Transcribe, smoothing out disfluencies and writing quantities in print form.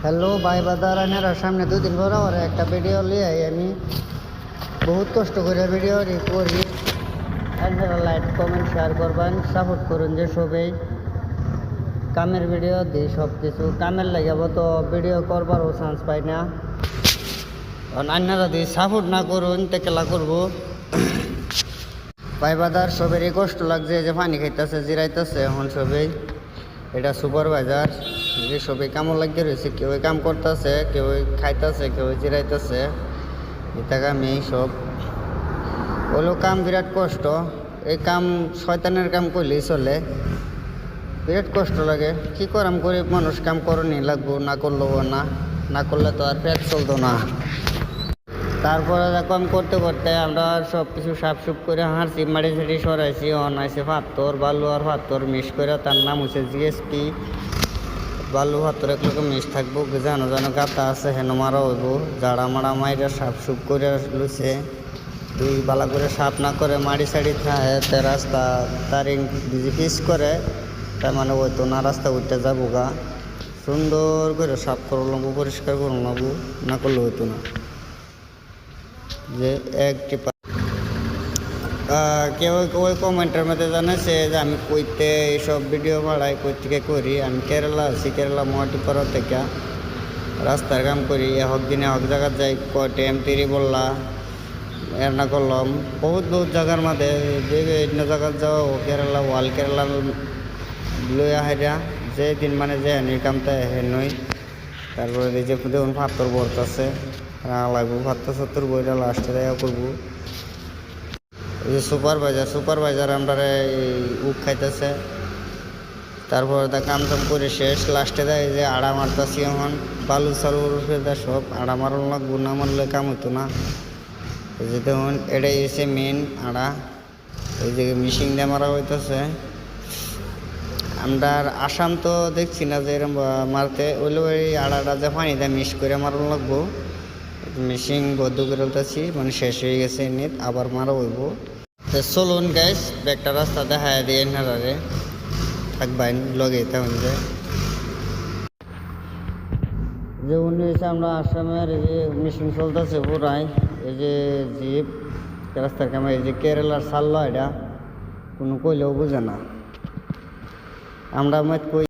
Hello ভাই বাদার আনার সামনে 2 দিন পর আর একটা ভিডিও লিয়ে আমি বহুত কষ্ট করে ভিডিও করি। আপনারা লাইক কমেন্ট শেয়ার করবেন, সাপোর্ট করুন যে সবাই কামের ভিডিও দিই। সব কিছু কামের লাগাবো তো ভিডিও করবারও চান্স পাই না। কারণ আপনারা যদি সাপোর্ট না করুন তে খেলা করবো। ভাই বাদার সবেরই কষ্ট লাগছে, যে পানি খাইতেছে জিরাইতেছে এখন সবাই। এটা সুপারভাইজার যে সবাই কামও লাগিয়ে রয়েছে, কেউ কাম করতেছে, কেউ খাইতেছে, কেউ জিরাইতেছে। এটা কামে সব হলো কাম বিরাট কষ্ট। এই কাম শয়তানের কাম করলেই চলে, বিরাট কষ্ট লাগে। কি করাম, গরিব মানুষ কাম করনি লাগবো, না করলেও না করলে তো আর পেট চলতো না। তারপরে কাম করতে করতে আমরা সব কিছু সাফসুফ করে হাঁটছি, মাটি ঝাড়ি সরাইছি, অনাইছে পাথর বালু আর পাথর মিক্স করে, তার নাম হচ্ছে জিএসপি। বালু পাথর একলোকে মিক্স থাকবো, জানো জানো গাতা আছে হেন মারা হইব, জাড়া মারা মাইরা সাফসুফ করে লুছে। দুই বালা করে সাফ না করে মাড়ি সাড়ি থাকে তে রাস্তা তারিং বিজি পিস করে, তার মানে হয়তো না রাস্তা উঠতে যাবো গা। সুন্দর করে সাফ করে লাগবো, পরিষ্কার করে লাগবো, না করলে হইতো না। যে একটি কেউ ওই কমেন্টের মধ্যে জানাচ্ছে যে আমি কইতে এইসব ভিডিও বাড়াই, কই থেকে করি। আমি কেরালা আছি, কেরালা মহাটিপাড়া থেকে রাস্তার কাম করি। হক দিনে হক জায়গার যাই, কটেম তিরি বললা এর্নাকুলম বহুত জায়গার মধ্যে বিভিন্ন জায়গার যাও। কেরালা ওয়াল কেরালা লইয়া হাইরা যে দিন মানে যে হেনির কামটা হেনই। তারপরে এই যে দেখুন পাথর বর্তাছে, লাগবো পাথর সত্তর বইটা লাস্টে দেখা করবো। এই যে সুপারভাইজার আমরা উক খাইতেছে। তারপর কাম টাম করে শেষ, লাস্টে দেয় যে আড়া মারতাছি। এখন বালু সালু দেয় সব আড়া মারল লাগবো, না মারলে কাম হতো না। এই যে দেখুন এটাই এসে মেন আড়া, এই যে মিশিং দিয়ে মারা হইতেছে। আমরা আসাম তো দেখছি না যে এরকম মারতে, ওইলো এই আড়াটা যে পানি দিয়ে মিক্স করে মারল লাগবো। মেশিন বদ্ধ করে উঠতেছি, মানে শেষ হয়ে গেছে নেট, আবার মারা হইব। তো চলুন গাইস একটা রাস্তা দেখা দিয়ে এনারে থাকবেন লগে তখন যে উনি হচ্ছে আমরা আসামের এই যে মেশিন চলতেছে পুরাই। এই যে জিপ রাস্তার কামে, এই যে কেরালার সাল্লা, এটা কোনো কইলেও বুঝে না। আমরা কই